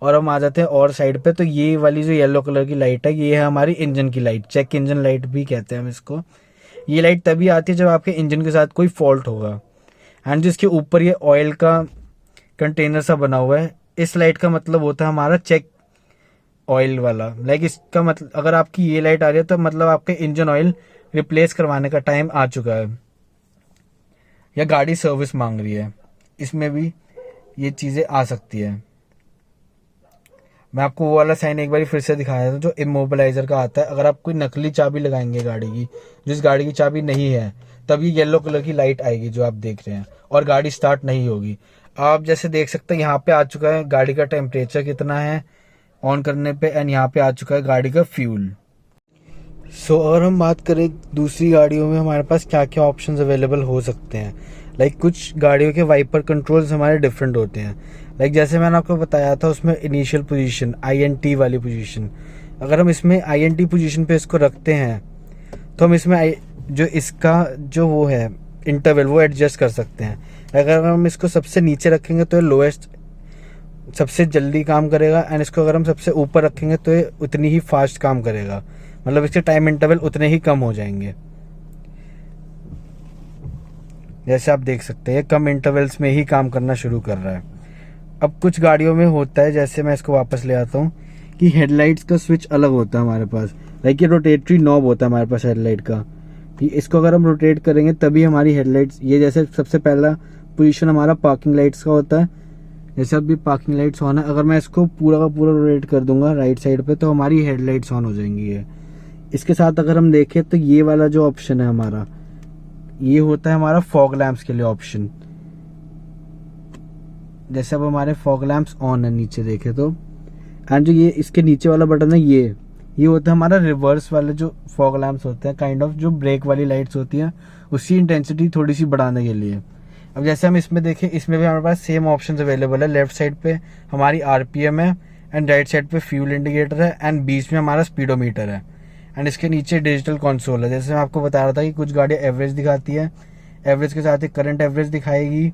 और हम आ जाते हैं और साइड पे, तो ये वाली जो येलो कलर की लाइट है ये है हमारी इंजन की लाइट, चेक इंजन लाइट भी कहते हैं हम इसको। ये लाइट तभी आती है जब आपके इंजन के साथ कोई फॉल्ट होगा। एंड जिसके ऊपर ये ऑयल का कंटेनर सा बना हुआ है, इस लाइट का मतलब होता है हमारा चेक ऑयल वाला। लाइक इसका मतलब अगर आपकी ये लाइट आ रही है तो मतलब आपके इंजन ऑयल रिप्लेस करवाने का टाइम आ चुका है या गाड़ी सर्विस मांग रही है। इसमें भी ये चीज़ें आ सकती है। मैं आपको वो वाला साइन एक बार फिर से दिखाया था जो इमोबिलाइजर का आता है। अगर आप कोई नकली चाबी लगाएंगे गाड़ी की, जिस गाड़ी की चाबी नहीं है, तब ये येलो कलर की लाइट आएगी जो आप देख रहे हैं और गाड़ी स्टार्ट नहीं होगी। आप जैसे देख सकते हैं यहाँ पे आ चुका है गाड़ी का टेम्परेचर कितना है ऑन करने पे, एंड यहाँ पे आ चुका है गाड़ी का फ्यूल। सो अगर हम बात करें दूसरी गाड़ियों में हमारे पास क्या क्या ऑप्शंस अवेलेबल हो सकते हैं, लाइक कुछ गाड़ियों के वाइपर कंट्रोल्स हमारे डिफरेंट होते हैं। लाइक जैसे मैंने आपको बताया था उसमें इनिशियल पोजीशन INT वाली पोजीशन, अगर हम इसमें INT पोजीशन पे इसको रखते हैं तो हम इसमें जो इसका जो वो है इंटरवल वो एडजस्ट कर सकते हैं। अगर हम इसको सबसे नीचे रखेंगे तो ये लोएस्ट सबसे जल्दी काम करेगा, एंड इसको अगर हम सबसे ऊपर रखेंगे तो ये उतनी ही फास्ट काम करेगा, मतलब इसके टाइम इंटरवल उतने ही कम हो जाएंगे। जैसे आप देख सकते हैं कम इंटरवल्स में ही काम करना शुरू कर रहा है। अब कुछ गाड़ियों में होता है, जैसे मैं इसको वापस ले आता हूँ, कि हेडलाइट्स का स्विच अलग होता है हमारे पास। लाइक ये रोटेटरी नॉब होता है हमारे पास हेडलाइट का, कि इसको अगर हम रोटेट करेंगे तभी हमारी हेडलाइट्स, ये जैसे सबसे पहला पोजीशन हमारा पार्किंग लाइट्स का होता है, जैसे अभी पार्किंग लाइट्स ऑन है, अगर मैं इसको पूरा का पूरा रोटेट कर दूंगा राइट साइड पे तो हमारी हेडलाइट्स ऑन हो जाएंगी है। इसके साथ अगर हम देखें तो ये वाला जो ऑप्शन है हमारा, ये होता है हमारा फॉग लैंप्स के लिए ऑप्शन। जैसे अब हमारे फॉग लैंप्स ऑन है नीचे देखे तो, एंड जो ये इसके नीचे वाला बटन है ये होता है हमारा रिवर्स वाले जो फॉग लैंप्स होते हैं, काइंड ऑफ जो ब्रेक वाली लाइट्स होती हैं उसकी इंटेंसिटी थोड़ी सी बढ़ाने के लिए। अब जैसे हम इसमें देखें, इसमें भी हमारे पास सेम ऑप्शन अवेलेबल है। लेफ्ट साइड पे हमारी आरपीएम है एंड राइट साइड पे फ्यूल इंडिकेटर है एंड बीच में हमारा स्पीडोमीटर है एंड इसके नीचे डिजिटल कंसोल है। जैसे मैं आपको बता रहा था कि कुछ गाड़ियाँ एवरेज दिखाती है, एवरेज के साथ ही करंट एवरेज दिखाएगी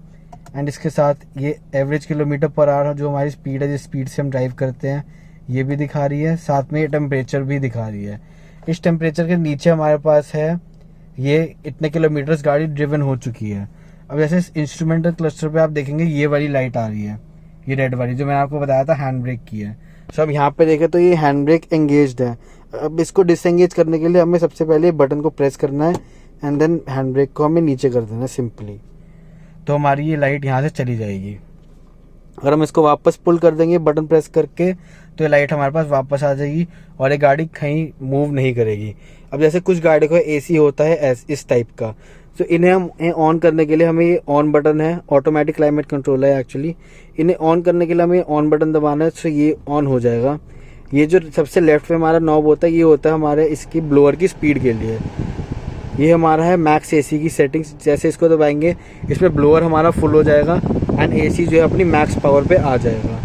एंड इसके साथ ये एवरेज किलोमीटर पर आवर जो हमारी स्पीड है, जिस स्पीड से हम ड्राइव करते हैं, ये भी दिखा रही है। साथ में ये टेम्परेचर भी दिखा रही है। इस टेम्परेचर के नीचे हमारे पास है ये इतने किलोमीटर्स गाड़ी ड्रिवन हो चुकी है। अब जैसे इस इंस्ट्रूमेंटल क्लस्टर पे आप देखेंगे ये वाली लाइट आ रही है, ये रेड वाली जो मैंने आपको बताया था हैंड ब्रेक की है। सो अब यहाँ पे देखें तो ये हैंड ब्रेक एंगेज्ड है। अब इसको डिसएंगेज करने के लिए हमें सबसे पहले बटन को प्रेस करना है एंड देन हैंड ब्रेक को हमें नीचे कर देना है सिंपली, तो हमारी ये लाइट यहाँ से चली जाएगी। अगर हम इसको वापस पुल कर देंगे बटन प्रेस करके तो ये लाइट हमारे पास वापस आ जाएगी और ये गाड़ी कहीं मूव नहीं करेगी। अब जैसे कुछ गाड़ी को एसी होता है इस टाइप का, तो इन्हें हम ऑन करने के लिए हमें ये ऑन बटन है, ऑटोमेटिक क्लाइमेट कंट्रोल है एक्चुअली। इन्हें ऑन करने के लिए हमें ऑन बटन दबाना है, तो ये ऑन हो जाएगा। ये जो सबसे लेफ्ट पे हमारा नॉब होता है ये होता है हमारे इसकी ब्लोअर की स्पीड के लिए। ये हमारा है मैक्स एसी की सेटिंग्स। जैसे इसको दबाएंगे इसमें ब्लोअर हमारा फुल हो जाएगा एंड एसी जो है अपनी मैक्स पावर पे आ जाएगा।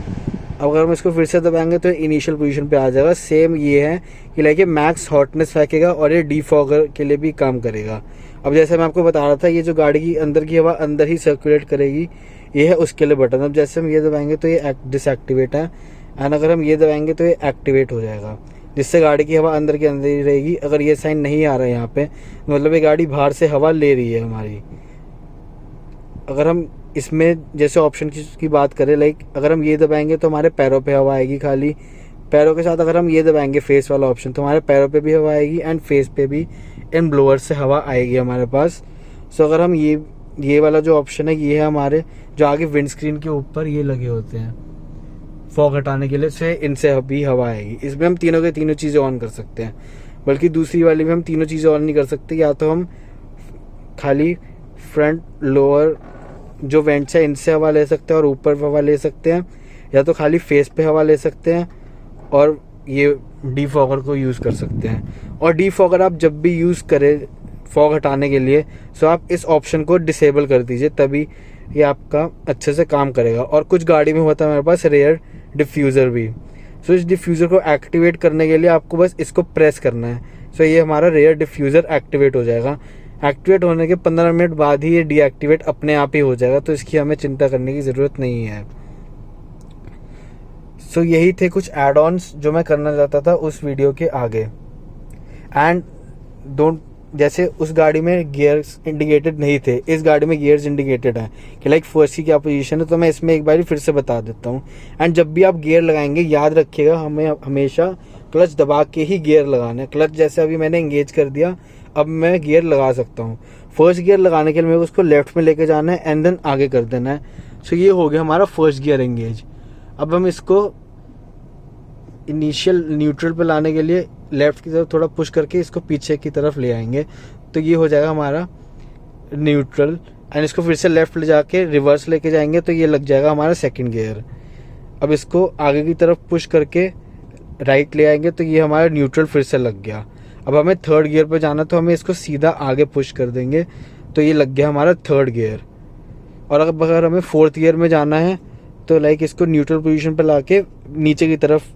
अब अगर हम इसको फिर से दबाएंगे तो इनिशियल पोजीशन पे आ जाएगा। सेम ये है कि लाइक ये मैक्स हॉटनेस फेंकेगा और ये डीफॉगर के लिए भी काम करेगा। अब जैसे मैं आपको बता रहा था ये जो गाड़ी की अंदर की हवा अंदर ही सर्कुलेट करेगी, ये है उसके लिए बटन। अब जैसे हम ये दबाएंगे तो ये डिसएक्टिवेट है एंड अगर हम ये दबाएंगे तो ये एक्टिवेट हो जाएगा, जिससे गाड़ी की हवा अंदर के अंदर ही रहेगी। अगर ये साइन नहीं आ रहा है यहाँ पे मतलब ये गाड़ी बाहर से हवा ले रही है हमारी। अगर हम इसमें जैसे ऑप्शन की बात करें, लाइक अगर हम ये दबाएंगे तो हमारे पैरों पे हवा आएगी खाली। पैरों के साथ अगर हम ये दबाएंगे फेस वाला ऑप्शन तो हमारे पैरों पे भी हवा आएगी एंड फेस पे भी इन ब्लोअर से हवा आएगी हमारे पास। सो अगर हम ये वाला जो ऑप्शन है ये है हमारे जो आगे विंडस्क्रीन के ऊपर ये लगे होते हैं फॉग हटाने के लिए, से इनसे भी हवा आएगी। इसमें हम तीनों के तीनों चीज़ें ऑन कर सकते हैं, बल्कि दूसरी वाली में हम तीनों चीज़ें ऑन नहीं कर सकते। या तो हम खाली फ्रंट लोअर जो वेंट्स है इनसे हवा ले सकते हैं और ऊपर हवा ले सकते हैं, या तो खाली फेस पे हवा ले सकते हैं और ये डीफॉगर को यूज़ कर सकते हैं। और डीफॉगर आप जब भी यूज़ करें फॉग हटाने के लिए सो आप इस ऑप्शन को डिसेबल कर दीजिए, तभी ये आपका अच्छे से काम करेगा। और कुछ गाड़ी में होता है हमारे पास रेयर डिफ्यूज़र भी। सो इस डिफ्यूज़र को एक्टिवेट करने के लिए आपको बस इसको प्रेस करना है। सो ये हमारा रेयर डिफ्यूज़र एक्टिवेट हो जाएगा। एक्टिवेट होने के 15 मिनट बाद ही ये डीएक्टिवेट अपने आप ही हो जाएगा, तो इसकी हमें चिंता करने की ज़रूरत नहीं है। सो यही थे कुछ एड ऑन्स जो मैं करना चाहता था उस वीडियो के आगे। एंड जैसे उस गाड़ी में गियर्स इंडिकेटेड नहीं थे, इस गाड़ी में गियर्स इंडिकेटेड हैं कि लाइक फर्स्ट की क्या पोजीशन है, तो मैं इसमें एक बार फिर से बता देता हूँ। एंड जब भी आप गियर लगाएंगे याद रखिएगा हमें हमेशा क्लच दबा के ही गियर लगाना है। क्लच जैसे अभी मैंने इंगेज कर दिया, अब मैं गियर लगा सकता हूँ। फर्स्ट गियर लगाने के लिए मेरे को उसको लेफ्ट में लेके जाना है एंड देन आगे कर देना है। सो ये हो गया हमारा फर्स्ट गियर एंगेज। अब हम इसको इनिशियल न्यूट्रल पे लाने के लिए लेफ्ट की तरफ थोड़ा पुश करके इसको पीछे की तरफ ले आएंगे, तो ये हो जाएगा हमारा न्यूट्रल। एंड इसको फिर से लेफ्ट ले जाके रिवर्स लेके जाएंगे तो ये लग जाएगा हमारा सेकंड गियर। अब इसको आगे की तरफ पुश करके राइट ले आएंगे तो ये हमारा न्यूट्रल फिर से लग गया। अब हमें थर्ड गियर पे जाना तो हमें इसको सीधा आगे पुश कर देंगे तो ये लग गया हमारा थर्ड गियर। और अगर हमें फोर्थ गियर में जाना है तो लाइक इसको न्यूट्रल पोजीशन पे लाके नीचे की तरफ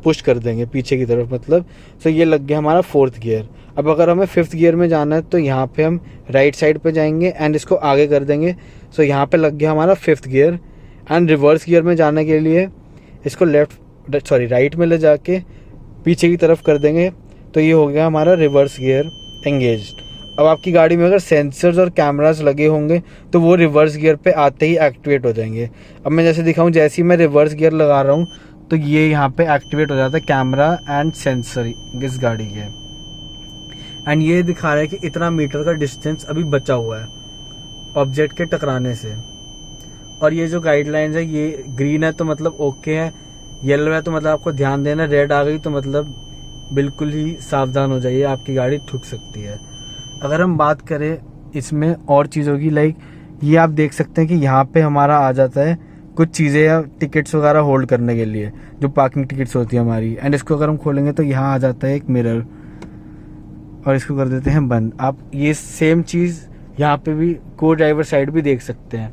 पुश कर देंगे, पीछे की तरफ मतलब। तो ये लग गया हमारा फोर्थ गियर। अब अगर हमें फिफ्थ गियर में जाना है तो यहाँ पे हम राइट साइड पे जाएंगे एंड इसको आगे कर देंगे। सो यहाँ पे लग गया हमारा fifth gear. And reverse gear में जाने के लिए इसको राइट में ले जाके पीछे की तरफ कर देंगे तो ये हो गया हमारा रिवर्स गियर एंगेज्ड। अब आपकी गाड़ी में अगर सेंसर्स और कैमरास लगे होंगे तो वो रिवर्स गियर पे आते ही एक्टिवेट हो जाएंगे। अब मैं जैसे दिखाऊं, जैसे ही मैं रिवर्स गियर लगा रहा हूँ तो ये यहाँ पे एक्टिवेट हो जाता है कैमरा एंड सेंसर इस गाड़ी के। एंड ये दिखा रहा है कि इतना मीटर का डिस्टेंस अभी बचा हुआ है ऑब्जेक्ट के टकराने से। और ये जो गाइडलाइंस है ये ग्रीन है तो मतलब ओके है, येलो है तो मतलब आपको ध्यान देना, रेड आ गई तो मतलब बिल्कुल ही सावधान हो जाइए, आपकी गाड़ी ठुक सकती है। अगर हम बात करें इसमें और चीज़ों की, लाइक ये आप देख सकते हैं कि यहाँ पे हमारा आ जाता है कुछ चीज़ें या टिकट्स वगैरह होल्ड करने के लिए, जो पार्किंग टिकट्स होती है हमारी। एंड इसको अगर हम खोलेंगे तो यहाँ आ जाता है एक मिरर और इसको कर देते हैं बंद। आप ये सेम चीज़ यहाँ पे भी को ड्राइवर साइड भी देख सकते हैं,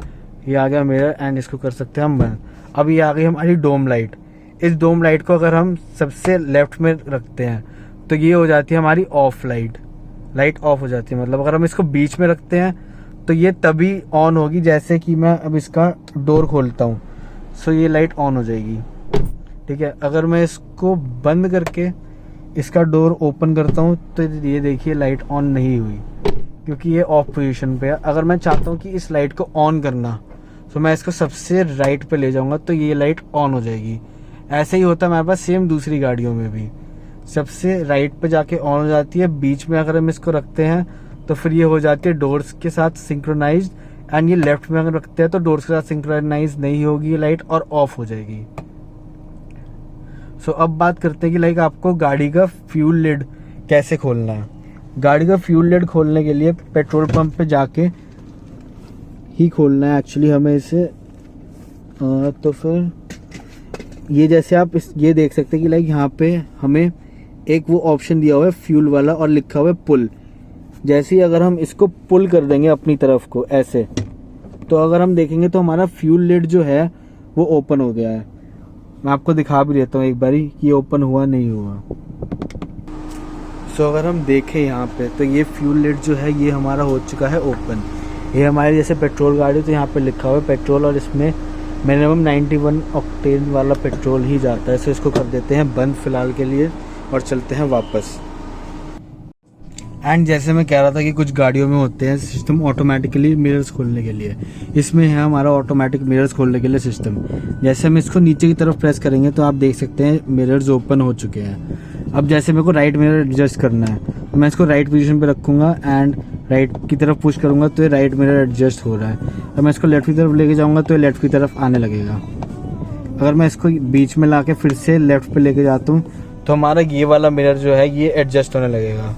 ये आ गया मिरर एंड इसको कर सकते हैं हम बंद। अब ये आ गई हमारी डोम लाइट। इस डोम लाइट को अगर हम सबसे लेफ्ट में रखते हैं तो ये हो जाती है हमारी ऑफ लाइट, लाइट ऑफ हो जाती है। मतलब अगर हम इसको बीच में रखते हैं तो ये तभी ऑन होगी जैसे कि मैं अब इसका डोर खोलता हूँ, सो ये लाइट ऑन हो जाएगी। ठीक है, अगर मैं इसको बंद करके इसका डोर ओपन करता हूँ तो ये देखिए लाइट ऑन नहीं हुई क्योंकि ये ऑफ पोजीशन पे है। अगर मैं चाहता हूँ कि इस लाइट को ऑन करना तो मैं इसको सबसे राइट पे ले जाऊँगा तो ये लाइट ऑन हो जाएगी। ऐसे ही होता है हमारे पास सेम दूसरी गाड़ियों में भी, सबसे राइट पे जाके ऑन हो जाती है। बीच में अगर हम इसको रखते हैं तो फिर ये हो जाती है डोर्स के साथ सिंक्रोनाइज्ड, एंड ये लेफ्ट में अगर रखते हैं तो डोर्स के साथ सिंक्रोनाइज नहीं होगी ये लाइट और ऑफ हो जाएगी। सो अब बात करते हैं कि लाइक आपको गाड़ी का फ्यूल लिड कैसे खोलना है। गाड़ी का फ्यूल लिड खोलने के लिए पेट्रोल पंप पे जाके ही खोलना है एक्चुअली हमें इसे। तो फिर ये जैसे आप ये देख सकते हैं कि लाइक यहाँ पे हमें एक वो ऑप्शन दिया हुआ है फ्यूल वाला और लिखा हुआ है पुल। जैसे ही अगर हम इसको पुल कर देंगे अपनी तरफ को ऐसे, तो अगर हम देखेंगे तो हमारा फ्यूल लिड जो है वो ओपन हो गया है। मैं आपको दिखा भी देता हूँ एक बारी कि ये ओपन हुआ नहीं हुआ। सो अगर हम देखें यहाँ पे तो ये फ्यूल लिड जो है ये हमारा हो चुका है ओपन। ये हमारी जैसे पेट्रोल गाड़ी तो यहाँ पे लिखा हुआ है पेट्रोल और इसमें मिनिमम 91 ऑक्टेन वाला पेट्रोल ही जाता है। सो इसको कर देते हैं बंद फिलहाल के लिए और चलते हैं वापस। एंड जैसे मैं कह रहा था कि कुछ गाड़ियों में होते हैं सिस्टम ऑटोमेटिकली मिरर्स खोलने के लिए, इसमें है हमारा ऑटोमेटिक मिरर्स खोलने के लिए सिस्टम। जैसे हम इसको नीचे की तरफ प्रेस करेंगे तो आप देख सकते हैं मिरर्स ओपन हो चुके हैं। अब जैसे मेरे को राइट मिरर एडजस्ट करना है तो मैं इसको राइट पोजीशन पे रखूँगा एंड राइट की तरफ पुश करूँगा तो ये राइट मिरर एडजस्ट हो रहा है। अब मैं इसको लेफ्ट की तरफ लेके जाऊँगा तो ये लेफ्ट की तरफ आने लगेगा। अगर मैं इसको बीच में ला के फिर से लेफ्ट पे लेके जाता हूँ तो हमारा ये वाला मिरर जो है ये एडजस्ट होने लगेगा।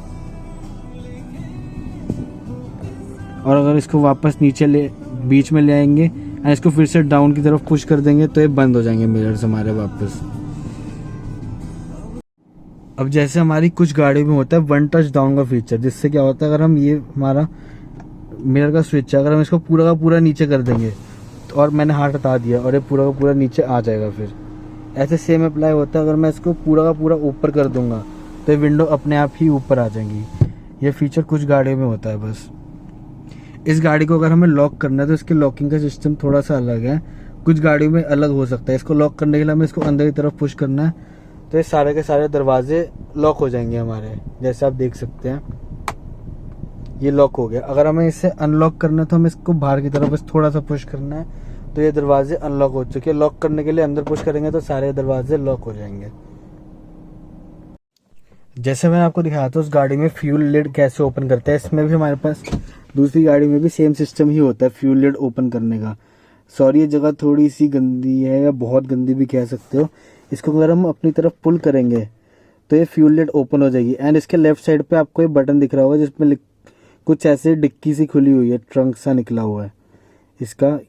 और अगर इसको वापस नीचे बीच में ले आएंगे एंड इसको फिर से डाउन की तरफ पुश कर देंगे तो ये बंद हो जाएंगे मिरर्स हमारे वापस। अब जैसे हमारी कुछ गाड़ियों में होता है वन टच डाउन का फीचर, जिससे क्या होता है अगर हम ये हमारा मिरर का स्विच है अगर हम इसको पूरा का पूरा नीचे कर देंगे तो और मैंने हाथ हटा दिया और ये पूरा का पूरा नीचे आ जाएगा। फिर ऐसे सेम अप्लाई होता है अगर मैं इसको पूरा का पूरा ऊपर कर दूंगा तो ये विंडो अपने आप ही ऊपर आ जाएंगी। ये फीचर कुछ गाड़ियों में होता है बस। इस गाड़ी को अगर हमें लॉक करना है तो इसके लॉकिंग का सिस्टम थोड़ा सा अलग है, कुछ गाड़ियों में अलग हो सकता है। इसको लॉक करने के लिए हमें इसको अंदर की तरफ पुश करना है तो ये सारे के सारे दरवाजे लॉक हो जाएंगे हमारे, जैसे आप देख सकते हैं ये लॉक हो गया। अगर हमें इसे अनलॉक करना है तो हमें इसको बाहर की तरफ बस थोड़ा सा पुश करना है तो ये दरवाजे अनलॉक हो चुके हैं। लॉक करने के लिए अंदर पुश करेंगे तो सारे दरवाजे लॉक हो जाएंगे। जैसे मैंने आपको दिखाया था उस गाड़ी में फ्यूल लिड कैसे ओपन करते हैं, इसमें भी हमारे पास दूसरी गाड़ी में भी सेम सिस्टम ही होता है फ्यूल लिड ओपन करने का। सॉरी ये जगह थोड़ी सी गंदी है या बहुत गंदी भी कह सकते हो। इसको अगर हम अपनी तरफ पुल करेंगे तो ये फ्यूल लिड ओपन हो जाएगी। एंड इसके लेफ्ट साइड पे आपको ये बटन दिख रहा होगा जिसमें कुछ ऐसे डिक्की सी खुली हुई है, ट्रंक सा निकला हुआ है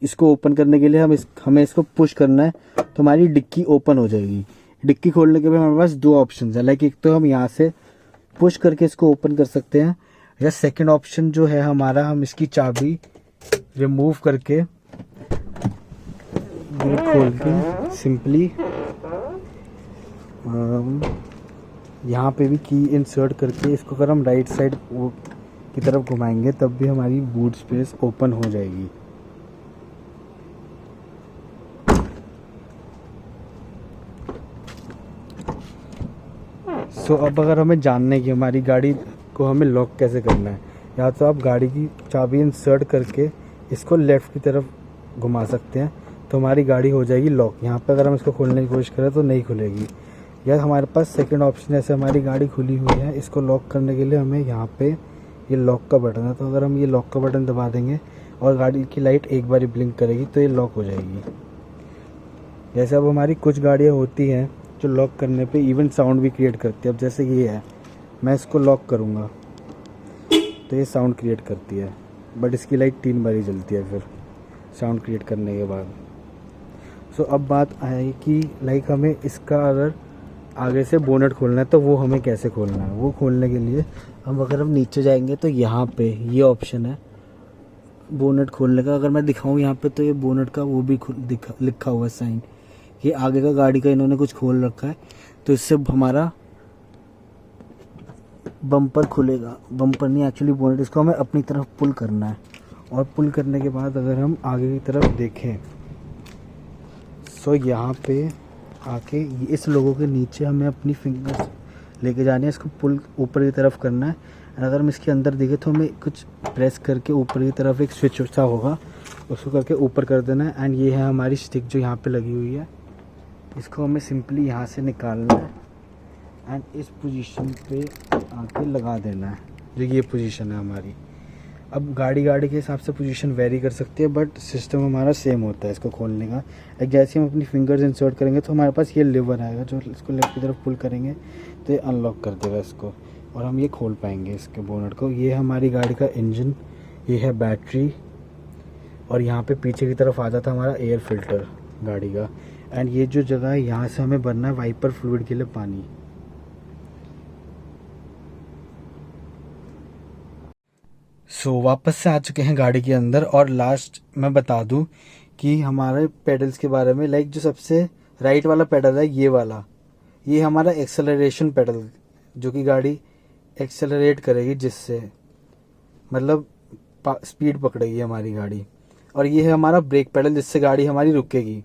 इसको ओपन करने के लिए हमें इसको पुश करना है तो हमारी डिक्की ओपन हो जाएगी। डिक्की खोलने के लिए हमारे पास दो ऑप्शन है, लाइक एक तो हम यहाँ से पुश करके इसको ओपन कर सकते हैं या सेकंड ऑप्शन जो है हमारा हम इसकी चाबी रिमूव करके खोल के सिंपली यहाँ पे भी की इंसर्ट करके इसको अगर हम राइट साइड की तरफ घुमाएंगे तब भी हमारी बूट स्पेस ओपन हो जाएगी। सो अब अगर हमें जानना है कि हमारी गाड़ी को हमें लॉक कैसे करना है, या तो आप गाड़ी की चाबी इंसर्ट करके इसको लेफ़्ट की तरफ घुमा सकते हैं तो हमारी गाड़ी हो जाएगी लॉक। यहाँ पे अगर हम इसको खोलने की कोशिश करें तो नहीं खुलेगी। या हमारे पास सेकंड ऑप्शन ऐसे हमारी गाड़ी खुली हुई है, इसको लॉक करने के लिए हमें यहाँ पे ये लॉक का बटन है तो अगर हम ये लॉक का बटन दबा देंगे और गाड़ी की लाइट एक बार ब्लिंक करेगी तो ये लॉक हो जाएगी। जैसे अब हमारी कुछ गाड़ियाँ होती हैं जो लॉक करने पे इवन साउंड भी क्रिएट करती है। अब जैसे ये है, मैं इसको लॉक करूँगा तो ये साउंड क्रिएट करती है, बट इसकी लाइट 3 बार ही जलती है फिर साउंड क्रिएट करने के बाद। सो अब बात आएगी कि लाइक हमें इसका अगर आगे से बोनेट खोलना है तो वो हमें कैसे खोलना है। वो खोलने के लिए हम नीचे जाएंगे तो यहाँ पे ये ऑप्शन है बोनट खोलने का। अगर मैं दिखाऊं यहाँ पे तो ये बोनट का वो भी लिखा हुआ है साइन, कि आगे का गाड़ी का इन्होंने कुछ खोल रखा है, तो इससे हमारा बम्पर खुलेगा। बम्पर नहीं, एक्चुअली बोनट। इसको हमें अपनी तरफ पुल करना है, और पुल करने के बाद अगर हम आगे की तरफ देखें, सो यहाँ पे आके इस लोगो के नीचे हमें अपनी फिंगर्स लेके जानी है, इसको पुल ऊपर की तरफ करना है। और अगर हम इसके अंदर देखें तो हमें कुछ प्रेस करके ऊपर की तरफ एक स्विच सा होगा, उसको करके ऊपर कर देना है। एंड ये है हमारी स्टिक जो यहाँ पे लगी हुई है, इसको हमें सिंपली यहाँ से निकालना है एंड इस पोजीशन पे आके लगा देना है, जो ये पोजीशन है हमारी। अब गाड़ी के हिसाब से पोजीशन वेरी कर सकती है, बट सिस्टम हमारा सेम होता है इसको खोलने का। एक जैसे हम अपनी फिंगर्स इंसर्ट करेंगे तो हमारे पास ये लीवर आएगा, जो इसको लेफ्ट की तरफ पुल करेंगे तो ये अनलॉक कर देगा इसको, और हम ये खोल पाएंगे इसके बोनट को। ये हमारी गाड़ी का इंजन, ये है बैटरी, और यहाँ पे पीछे की तरफ आ जाता है हमारा एयर फिल्टर गाड़ी का। एंड ये जो जगह है यहाँ से हमें भरना है वाइपर फ्लूइड के लिए पानी। वापस से आ चुके हैं गाड़ी के अंदर, और लास्ट मैं बता दूं कि हमारे पेडल्स के बारे में। लाइक जो सबसे राइट वाला पेडल है ये वाला, ये हमारा एक्सेलरेशन पेडल, जो कि गाड़ी एक्सेलरेट करेगी, जिससे मतलब स्पीड पकड़ेगी हमारी गाड़ी। और ये है हमारा ब्रेक पेडल, जिससे गाड़ी हमारी रुकेगी।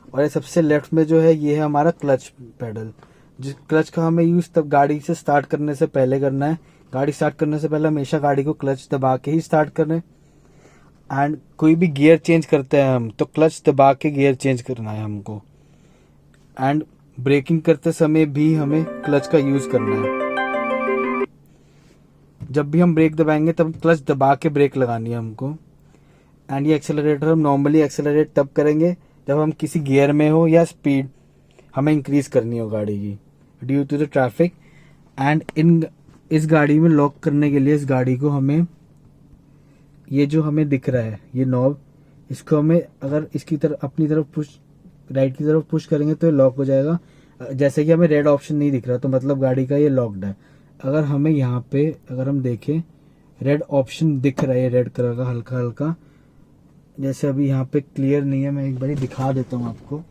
और ये सबसे लेफ्ट में जो है ये है हमारा क्लच पेडल, जिस क्लच का हमें यूज़ तब गाड़ी से स्टार्ट करने से पहले करना है। गाड़ी स्टार्ट करने से पहले हमेशा गाड़ी को क्लच दबा के ही स्टार्ट करें। एंड कोई भी गियर चेंज करते हैं हम तो क्लच दबा के गियर चेंज करना है हमको। एंड ब्रेकिंग करते समय भी हमें क्लच का यूज़ करना है। जब भी हम ब्रेक दबाएंगे तब क्लच दबा के ब्रेक लगानी है हमको। एंड ये एक्सेलरेटर हम नॉर्मली एक्सेलरेट तब करेंगे जब हम किसी गियर में हो या स्पीड हमें इंक्रीज करनी हो गाड़ी की, due to the traffic. And इस गाड़ी में लॉक करने के लिए इस गाड़ी को हमें, ये जो हमें दिख रहा है ये नॉब, इसको हमें अगर इसकी तरफ अपनी तरफ पुश, राइट की तरफ पुश करेंगे तो ये लॉक हो जाएगा। जैसे कि हमें रेड ऑप्शन नहीं दिख रहा तो मतलब गाड़ी का ये लॉक्ड है। अगर हमें यहाँ पे अगर हम देखें रेड ऑप्शन दिख रहा है, रेड कलर का हल्का हल्का, जैसे अभी यहाँ पे क्लियर नहीं है, मैं एक बार दिखा देता हूँ आपको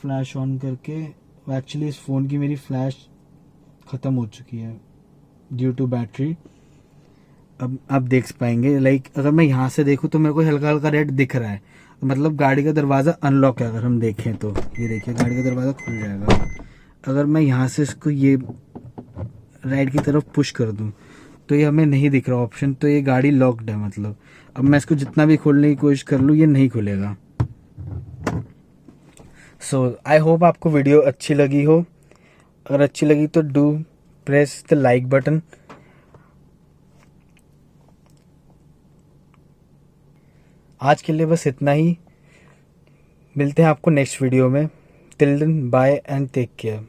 फ्लैश ऑन करके। एक्चुअली इस फ़ोन की मेरी फ्लैश ख़त्म हो चुकी है ड्यू टू बैटरी। अब आप देख पाएंगे, लाइक अगर मैं यहाँ से देखूँ तो मेरे को हल्का हल्का रेड दिख रहा है, मतलब गाड़ी का दरवाज़ा अनलॉक है। अगर हम देखें तो ये देखिए गाड़ी का दरवाज़ा खुल जाएगा। अगर मैं यहाँ से इसको ये राइट की तरफ पुश कर दूँ तो ये हमें नहीं दिख रहा ऑप्शन, तो ये गाड़ी लॉक्ड है। मतलब अब मैं इसको जितना भी खोलने की कोशिश कर लूँ ये नहीं खुलेगा। सो आई होप आपको वीडियो अच्छी लगी हो। अगर अच्छी लगी तो do press the like button. आज के लिए बस इतना ही, मिलते हैं आपको नेक्स्ट वीडियो में। Till then bye and take care.